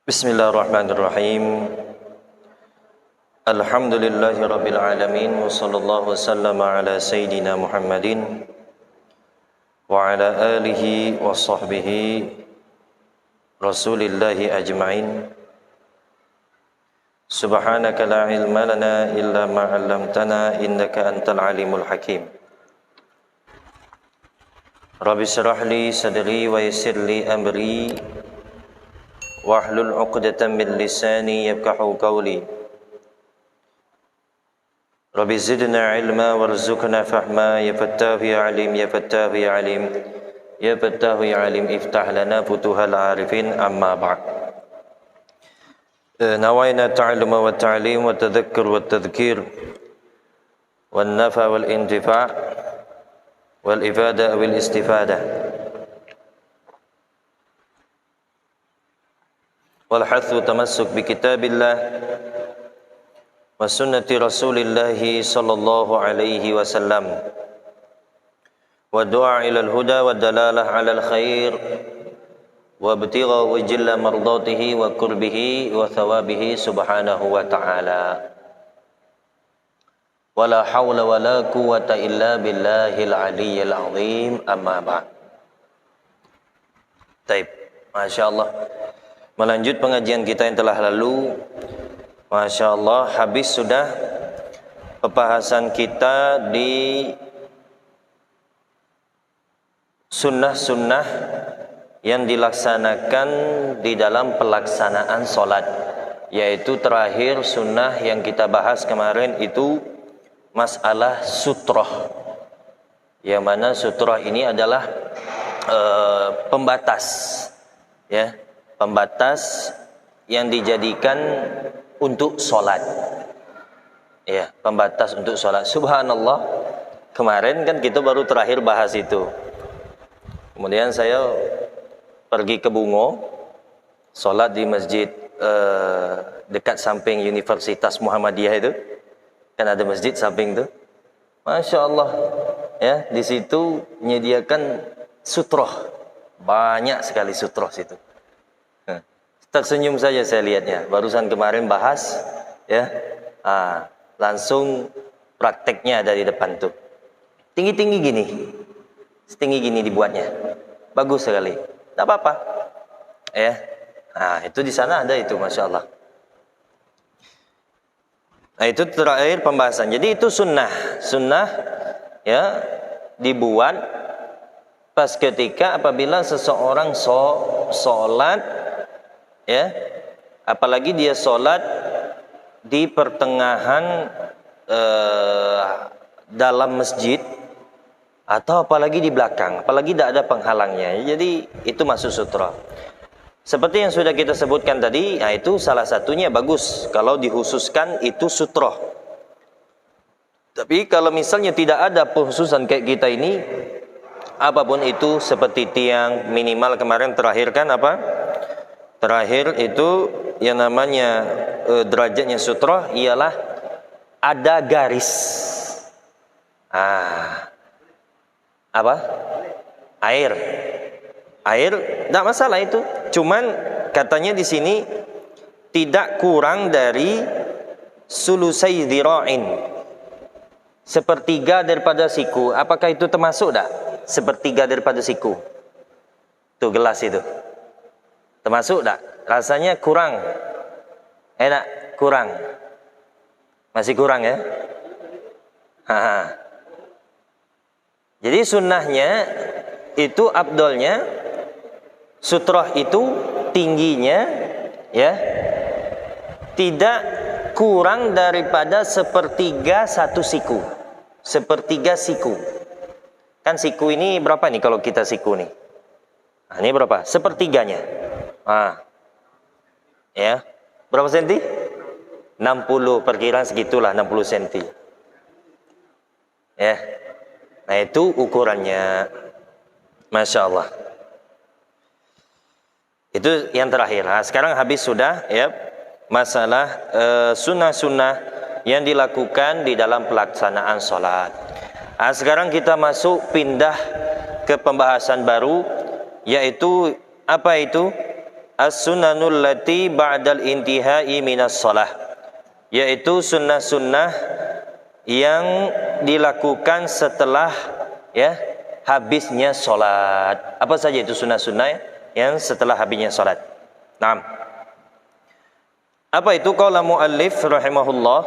Bismillahirrahmanirrahim. Alhamdulillahi rabbil alamin wa sallallahu wasallama ala sayyidina Muhammadin wa ala alihi wa sahbihi rasulillahi ajma'in. Subhanaka la ilma lana illa ma 'allamtana innaka antal alimul hakim. Rabbi shrah li sadri wa yassir li amri wahlul 'uqdatam min lisani yafqahu qawli. Rabbi zidna ilma warzuqna fahma ya fattahu ya alim ya fattahu ya alim ya fattahu ya alim iftah lana futuhal arifin amma ba'd. Nawayna ta'alluma wa ta'lim wa tadhakkur wa tadhkir wan nafa wal intifa' wal ifada wal istifada wal hathu tamassuk bi kitabillah wa sunnati rasulillahi sallallahu alaihi wasallam wa du'a ila al-huda wa dalalah ala al-khair wa ibtigha wajilla mardatihi wa qurbihi wa thawabihi subhanahu wa ta'ala. Wala hawla wala quwwata illa billahil aliyyil azim, amma ba'd. Baik, masyaallah. Melanjut pengajian kita yang telah lalu, Masya Allah, habis sudah pembahasan kita di sunnah-sunnah yang dilaksanakan di dalam pelaksanaan sholat. Yaitu terakhir sunnah yang kita bahas kemarin itu masalah sutroh. Yang mana sutroh ini adalah pembatas, ya. Pembatas yang dijadikan untuk sholat, ya, pembatas untuk sholat. Subhanallah, kemarin kan kita baru terakhir bahas itu. Kemudian saya pergi ke Bungo, sholat di masjid dekat samping Universitas Muhammadiyah itu, kan ada masjid samping itu. Masya Allah, ya, di situ menyediakan sutroh, banyak sekali sutroh situ. Tersenyum saja saya lihatnya. Barusan kemarin bahas, ya, langsung prakteknya ada di depan tuh. Tinggi-tinggi gini, setinggi gini dibuatnya, bagus sekali. Tak apa-apa, ya. Itu di sana ada itu, masya Allah. Nah, itu terakhir pembahasan. Jadi itu sunnah, ya, dibuat pas ketika apabila seseorang sholat. Ya, apalagi dia sholat di pertengahan dalam masjid atau apalagi di belakang, apalagi tidak ada penghalangnya. Jadi itu masuk sutra. Seperti yang sudah kita sebutkan tadi, itu salah satunya bagus kalau dikhususkan itu sutra. Tapi kalau misalnya tidak ada penghususan kayak kita ini, apapun itu seperti tiang minimal kemarin terakhir kan apa? Terakhir itu yang namanya derajatnya sutroh ialah ada garis. Apa? Air, tidak masalah itu. Cuman katanya di sini tidak kurang dari sulusai dhira'in, sepertiga daripada siku. Apakah itu termasuk tak? Sepertiga daripada siku. Tuh gelas itu. Termasuk tak? Rasanya kurang. Tak? Kurang. Masih kurang ya? Jadi sunnahnya itu abdolnya sutroh itu tingginya, ya, tidak kurang daripada sepertiga satu siku. Sepertiga siku. Kan siku ini berapa nih kalau kita siku nih? Ini berapa? Sepertiganya. Ya, berapa senti? 60, perkiraan segitulah, 60 senti. Ya, nah itu ukurannya, masya Allah. Itu yang terakhir. Sekarang habis sudah, ya, masalah sunnah-sunnah yang dilakukan di dalam pelaksanaan sholat. Sekarang kita pindah ke pembahasan baru, yaitu apa itu? as-sunanul lati ba'dal intihai minas shalah, yaitu sunnah-sunnah yang dilakukan setelah habisnya salat. Apa saja itu sunnah-sunnah yang setelah habisnya salat? Naam. Apa itu? Qala muallif rahimahullah,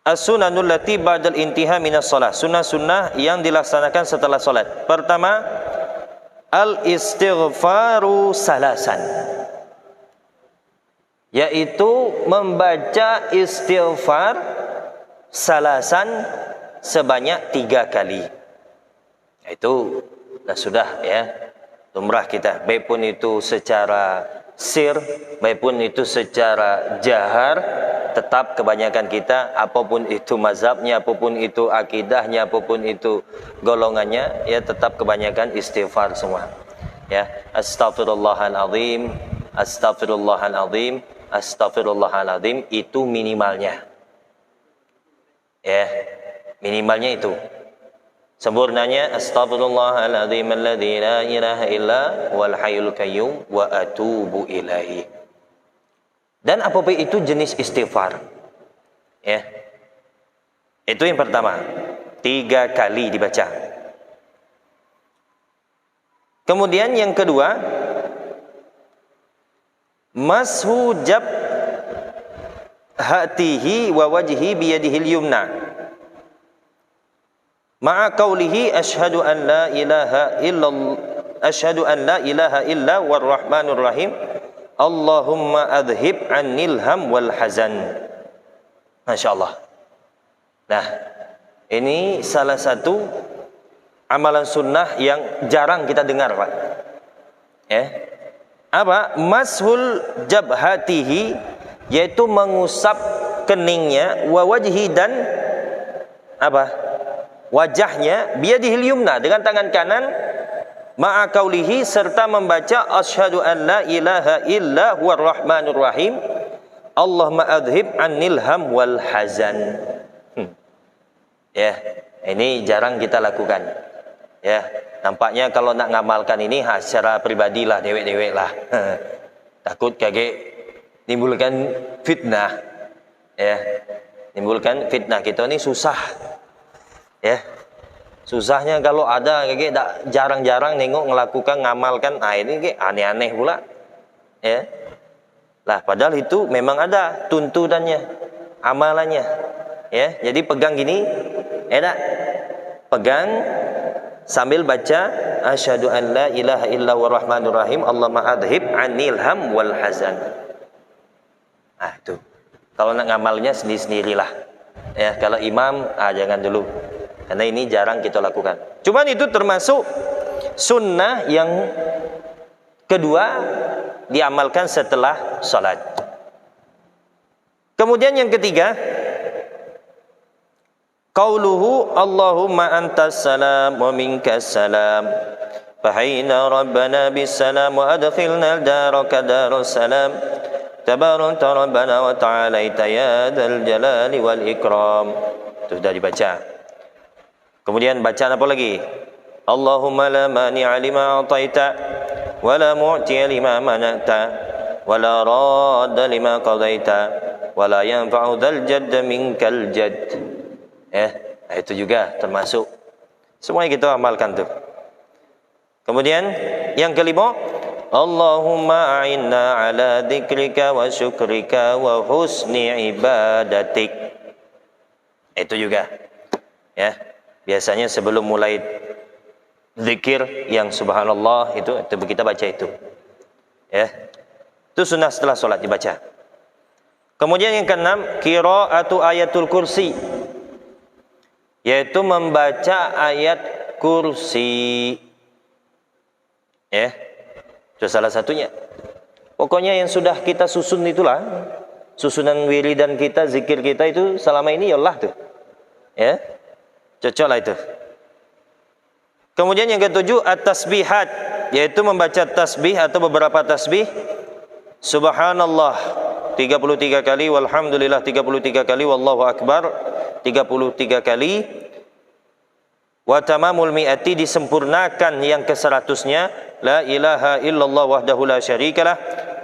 as-sunanul lati ba'dal intiha minas shalah, sunnah-sunnah yang dilaksanakan setelah salat. Pertama, al-istighfaru salasan, yaitu membaca istighfar salasan sebanyak 3 kali. Itu sudah lumrah kita, baik pun itu secara sir, baik pun itu secara jahar, tetap kebanyakan kita, apapun itu mazhabnya, apapun itu akidahnya, apapun itu golongannya, tetap kebanyakan istighfar semua. Astaghfirullahaladzim, astaghfirullahaladzim, astaghfirullahaladzim, itu minimalnya. Minimalnya itu. Sempurnanya astaghfirullahaladzim alladzi la ilaha illa wal hayyul qayyum wa atubu ilaihi. Dan apapun itu jenis istighfar, itu yang pertama, 3 kali dibaca. Kemudian yang kedua, mashu jab hatihi wa wajhi biyadihil yumna ma'a qawlihi asyhadu an la ilaha illallah, asyhadu an la ilaha illa war rahmanur rahim, Allahumma adhib anil ham wal hazan. Masya Allah. Nah, ini salah satu amalan sunnah yang jarang kita dengar, Pak. Apa? Mashul jabhatihi, yaitu mengusap keningnya, wa wajhi, dan apa? Wajahnya, biyadihil yumna, dengan tangan kanan, ma'a qaulihi, serta membaca asyhadu an la ilaha illa huwar rahmanur rahim, Allahumma adhib anil ham wal hazan. Ini jarang kita lakukan. Nampaknya kalau nak ngamalkan ini secara pribadilah, dewek-dewek lah. Takut kaget nimbulkan fitnah. Nimbulkan fitnah. Kita ini susah. Susahnya kalau ada kayak jarang-jarang nengok ngelakukan ngamalkan, ini kayak aneh-aneh pula. Lah padahal itu memang ada tuntunannya, amalannya. Jadi pegang gini, pegang sambil baca asyhadu an la ilaha illa huwar rahmanur rahim, Allahumma adhib anil ham wal hazan. Itu. Kalau nak ngamalnya sendiri-sendirilah. Kalau imam jangan dulu. Karena ini jarang kita lakukan. Cuman itu termasuk sunnah yang kedua diamalkan setelah salat. Kemudian yang ketiga, qauluhu Allahumma antas salam wa minkas salam, fahayna rabbana bis salam wa adkhilna daraka darus salam, tabarakta rabbana wa ta'alaita ya dzal jalali wal ikram. Itu sudah dibaca. Kemudian bacaan apa lagi? Allahumma la mani'a lima a'taita wa la mu'tiya lima mana'ta wa la radda lima qadaita wa la yanfa'u dzal jadd minkal jadd. Itu juga termasuk. Semuanya kita amalkan tuh. Kemudian yang kelima, Allahumma a'inna ala dzikrika wa syukrika wa husni ibadatik. Itu juga. Biasanya sebelum mulai zikir yang subhanallah itu kita baca itu. Itu sunnah setelah sholat dibaca. Kemudian yang keenam, qiraatu ayatul kursi, yaitu membaca ayat kursi. Itu salah satunya. Pokoknya yang sudah kita susun itulah, susunan wiridan kita, zikir kita itu selama ini, ya Allah tuh. Cocoklah itu. Kemudian yang ketujuh, at-tasbihat, yaitu membaca tasbih atau beberapa tasbih. Subhanallah 33 kali, walhamdulillah 33 kali, wallahu akbar 33 kali. Wa tamamul mi'ati, disempurnakan yang ke-100-nya la ilaha illallah wahdahu la syarikalah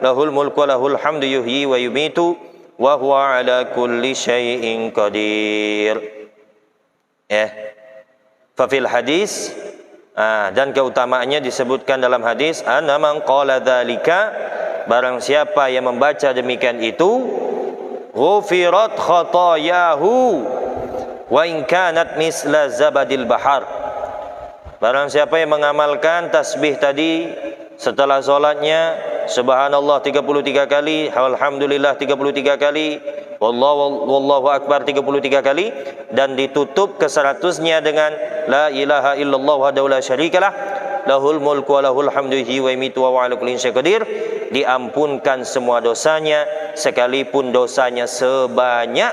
lahul mulku wa lahul hamdu yuhyi wa yumitu wa huwa ala kulli syai'in qadir. Ya. Fa fil hadis, dan keutamaannya disebutkan dalam hadis, anna man qala dzalika, barang siapa yang membaca demikian itu, ghufirat khatayahu wa in kanat misla zabadil bahar. Barang siapa yang mengamalkan tasbih tadi setelah solatnya, subhanallah 33 kali, alhamdulillah 33 kali, wallahu akbar 33 kali, dan ditutup ke-100-nya dengan la ilaha illallah wahdahu la syarikalah lahul mulku wa lahul hamdu wa yumitu wa ala kulli syai'in qadir, diampunkan semua dosanya sekalipun dosanya sebanyak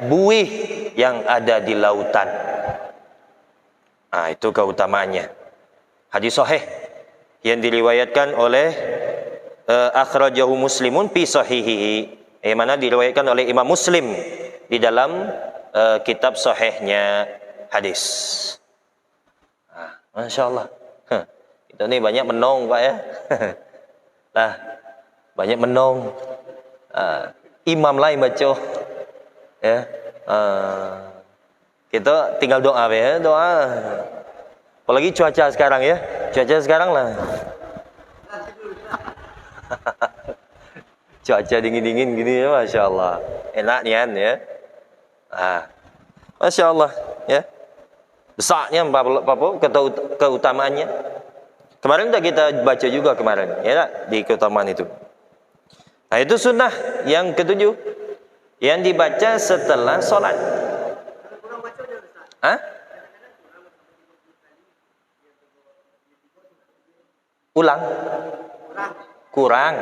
buih yang ada di lautan. Itu keutamaannya. Hadis sahih yang diriwayatkan oleh akhrajahu Muslimun fi sahihihi, yang mana diriwayatkan oleh Imam Muslim di dalam kitab sahihnya hadis. Masya Allah, kita ni banyak menong Pak ya. Banyak menong. Imam lain baca ya. Kita tinggal doa ya, doa. Apalagi cuaca sekarang ya. Cuaca sekarang lah. Cuaca dingin-dingin gini ya, Masya Allah. Enak nian ya. Masya Allah ya. Besarnya apa keutamaannya. Kemarin sudah kita baca juga kemarin ya di keutamaan itu. Itu sunnah yang ketujuh yang dibaca setelah sholat. Ulang? Kurang.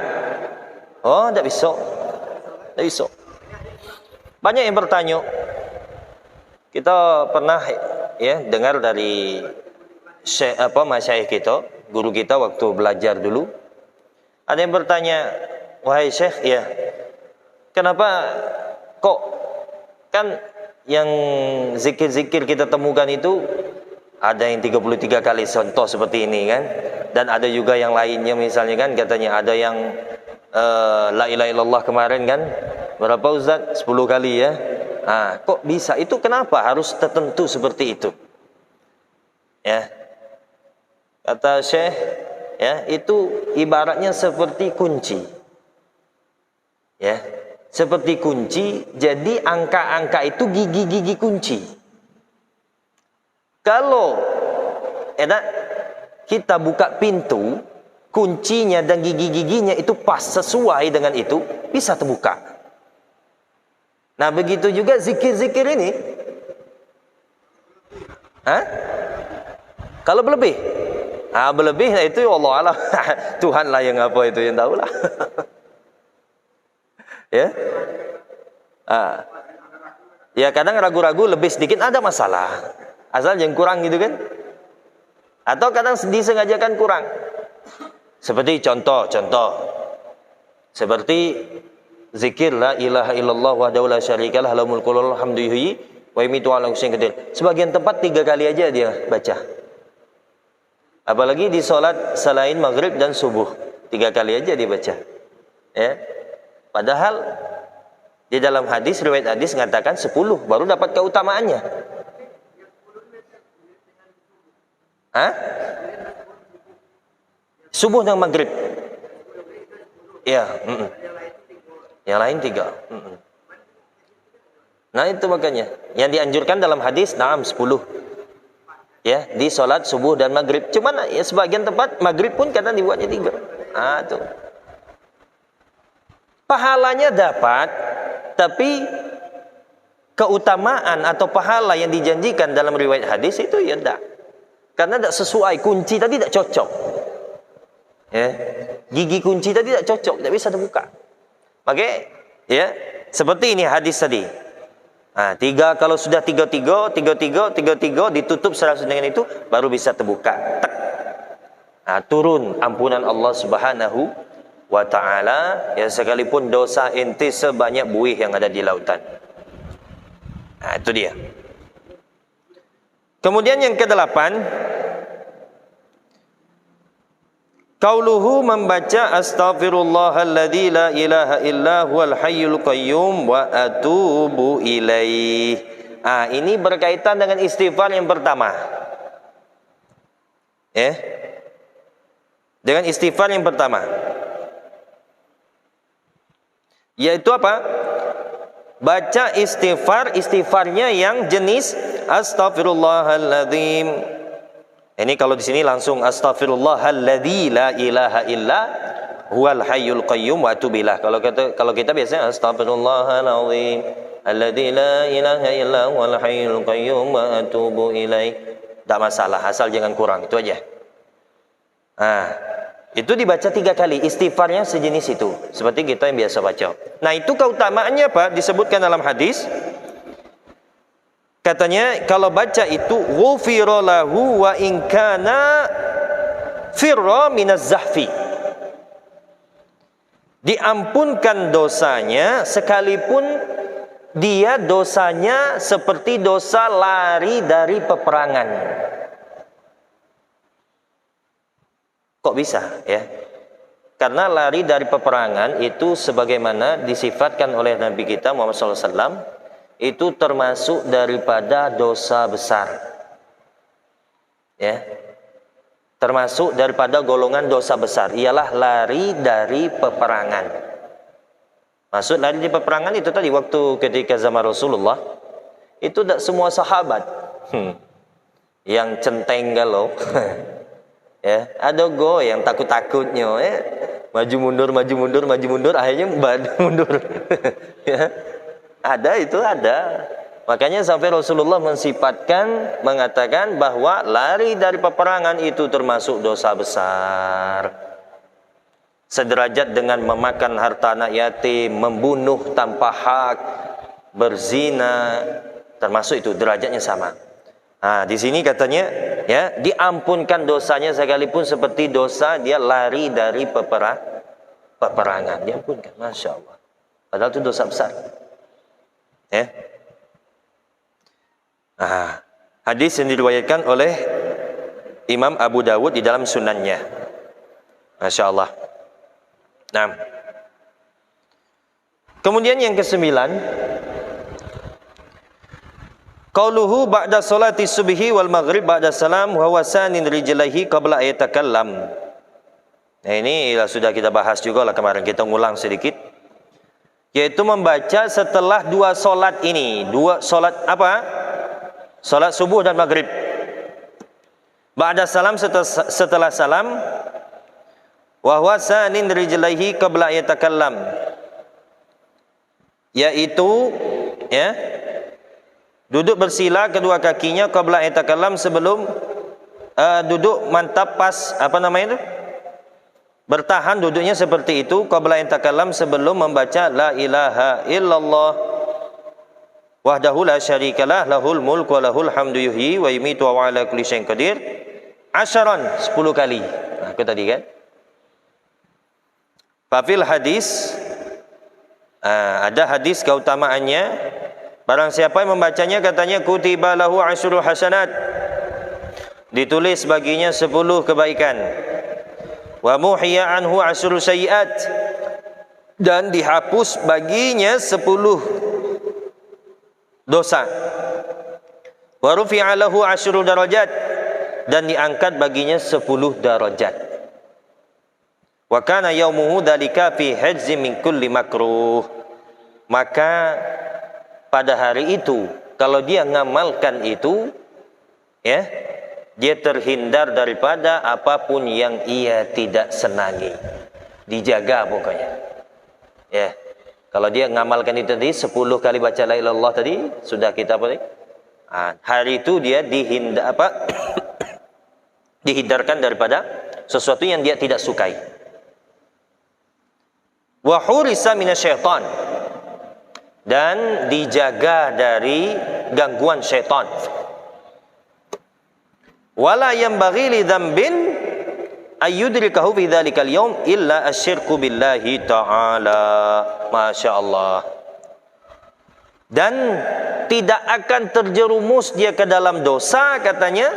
Oh, tidak bisa. Tidak bisa. Banyak yang bertanya. Kita pernah ya dengar dari masyayikh kita, guru kita waktu belajar dulu. Ada yang bertanya, wahai syekh, ya, kenapa kok kan yang zikir-zikir kita temukan itu ada yang 33 kali contoh seperti ini kan, dan ada juga yang lainnya, misalnya kan katanya ada yang la ilaha illallah kemarin kan berapa Ustaz? 10 kali ya. Kok bisa? Itu kenapa harus tertentu seperti itu? Ya. Kata Syekh, ya, itu ibaratnya seperti kunci. Ya. Seperti kunci, jadi angka-angka itu gigi-gigi kunci. Kalau kita buka pintu, kuncinya dan gigi-giginya itu pas sesuai dengan itu, bisa terbuka. Nah, begitu juga zikir-zikir ini. Kalau berlebih, berlebih itu Allah Allah. Tuhan lah yang apa itu yang tahu lah. Ya, ya kadang ragu-ragu lebih sedikit ada masalah, asal jangan kurang gitu kan, atau kadang disengajakan kurang. Seperti contoh seperti zikir la ilaha illallah wahdahu la syarikalah lahul mulku wa lahul hamdu yuhyi wa yumitu wa ala kulli syai'in qadir. Sebagian tempat 3 kali aja dia baca. Apalagi di salat selain maghrib dan subuh 3 kali aja dia baca. Ya. Padahal di dalam hadis, riwayat hadis mengatakan 10 baru dapat keutamaannya. Subuh dan maghrib. Ya, yang lain 3. Nah itu makanya yang dianjurkan dalam hadis 10. Ya, di sholat subuh dan maghrib. Cuman ya sebagian tempat maghrib pun kadang dibuatnya 3. Tuh. Pahalanya dapat, tapi keutamaan atau pahala yang dijanjikan dalam riwayat hadis itu ya tidak. Karena tidak sesuai, kunci tadi tidak cocok. Ya, gigi kunci tadi tidak cocok, tidak bisa terbuka. Makanya ya, seperti ini hadis tadi. 3 kalau sudah 33 ditutup selesai dengan itu baru bisa terbuka. Turun ampunan Allah Subhanahu wa ta'ala, ya, sekalipun dosa inti sebanyak buih yang ada di lautan. Itu dia. Kemudian yang ke-8, Qauluhu membaca astaghfirullahalladzi la ilaha illa huwal hayyul qayyum wa atubu ilaih. Ini berkaitan dengan istighfar yang pertama. Dengan istighfar yang pertama. Yaitu apa? Baca istighfarnya yang jenis astaghfirullahaladzim. Ini kalau di sini langsung astaghfirullahalladzi la ilaha illa huwal hayyul qayyum wa atubu ilaih. Kalau kita biasanya astaghfirullahaladzim alladzi la ilaha illa huwal hayyul qayyum wa atubu ilaih. Tak masalah, asal jangan kurang, itu aja. Itu dibaca 3 kali, istighfarnya sejenis itu, seperti kita yang biasa baca. Nah, itu keutamaannya apa? Disebutkan dalam hadis. Katanya kalau baca itu ghufira lahu wa in kana firra minaz zahfi. Diampunkan dosanya sekalipun dia dosanya seperti dosa lari dari peperangan. Kok bisa ya? Karena lari dari peperangan itu sebagaimana disifatkan oleh Nabi kita Muhammad SAW, itu termasuk daripada dosa besar. Ya. Termasuk daripada golongan dosa besar, ialah lari dari peperangan. Maksud lari dari peperangan itu tadi waktu ketika zaman Rasulullah, itu tak semua sahabat yang centeng galau. Ya, ada yang takut-takutnya maju mundur, akhirnya mundur. Ya. Ada. Makanya sampai Rasulullah mengatakan bahwa lari dari peperangan itu termasuk dosa besar. Sederajat dengan memakan harta anak yatim, membunuh tanpa hak, berzina, termasuk itu, derajatnya sama. Di sini katanya ya, diampunkan dosanya sekalipun seperti dosa dia lari dari peperangan, diampunkan. Masya Allah. Padahal itu dosa besar. Ya. Hadis yang diriwayatkan oleh Imam Abu Dawud di dalam sunannya. Masya Allah. Nah, kemudian yang ke-9, qauluhu ba'da salati subhi wal maghrib ba'da salam wa wasanin rijlaihi qabla ayatakallam. Nah, ini sudah kita bahas juga lah kemarin, kita ngulang sedikit. Yaitu membaca setelah 2 solat ini. 2 solat apa? Solat subuh dan maghrib. Ba'da salam, setelah salam. Wa huwa sanin rijlaihi qabla yatakallam. Yaitu ya, duduk bersila kedua kakinya qabla yatakallam, sebelum duduk mantap pas itu? Bertahan duduknya seperti itu qabla yatakallam, sebelum membaca la ilaha illallah wahdahu la syarikalah lahul mulku wa lahul hamdu yuhyi wa yumiitu wa ala kulli syai'in qadir 10 kali. Aku tadi kan. Fafil hadis, ada hadis keutamaannya, barang siapa yang membacanya katanya kutiba lahu 10 hasanat, ditulis baginya 10 kebaikan. Wa muhiya anhu 10 sayyiat, dan dihapus baginya 10 dosa. Wa rufi'a lahu 10 darajat, dan diangkat baginya 10 darajat. Wa kana yaumuhu dzalika fi hajzi min kulli makruh. Maka pada hari itu kalau dia ngamalkan itu ya, dia terhindar daripada apapun yang ia tidak senangi. Dijaga pokoknya. Ya. Kalau dia ngamalkan itu tadi 10 kali baca la ilaha illallah tadi, sudah kita apa tadi? Hari itu dia dihindarkan daripada sesuatu yang dia tidak sukai. Wa hurisa minasyaitan, dan dijaga dari gangguan syaitan. Wala yanbaghi li dzambin ayyudrikahu fi dzalikal yaum illa asyirku billahi ta'ala. Masya Allah. Dan tidak akan terjerumus dia ke dalam dosa katanya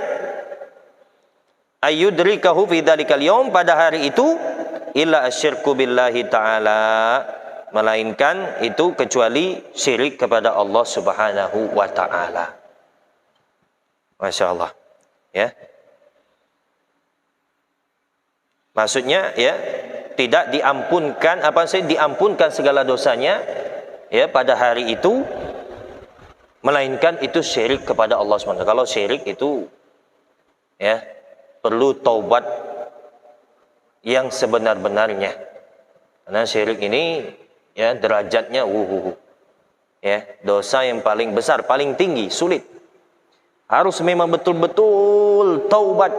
ayyudrikahu fi dzalikal yaum, pada hari itu, illa asyirku billahi ta'ala, melainkan itu kecuali syirik kepada Allah Subhanahu wa ta'ala. Masya Allah, ya. Maksudnya, ya, tidak diampunkan, diampunkan segala dosanya, ya, pada hari itu, melainkan itu syirik kepada Allah Subhanahu wa ta'ala. Kalau syirik itu, ya, perlu taubat yang sebenar-benarnya. Karena syirik ini, ya, derajatnya ya, dosa yang paling besar, paling tinggi, sulit. Harus memang betul-betul taubat.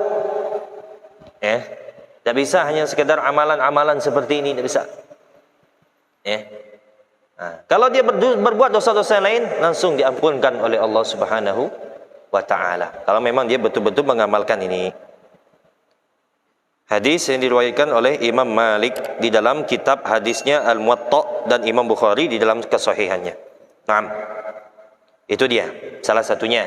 Ya, tidak bisa hanya sekedar amalan-amalan seperti ini, tidak bisa. Ya. Nah, kalau dia berbuat dosa-dosa lain, langsung diampunkan oleh Allah Subhanahu wa ta'ala. Kalau memang dia betul-betul mengamalkan ini. Hadis yang diriwayatkan oleh Imam Malik di dalam kitab hadisnya Al-Muwatta, dan Imam Bukhari di dalam kesahihannya. Nah, itu dia salah satunya.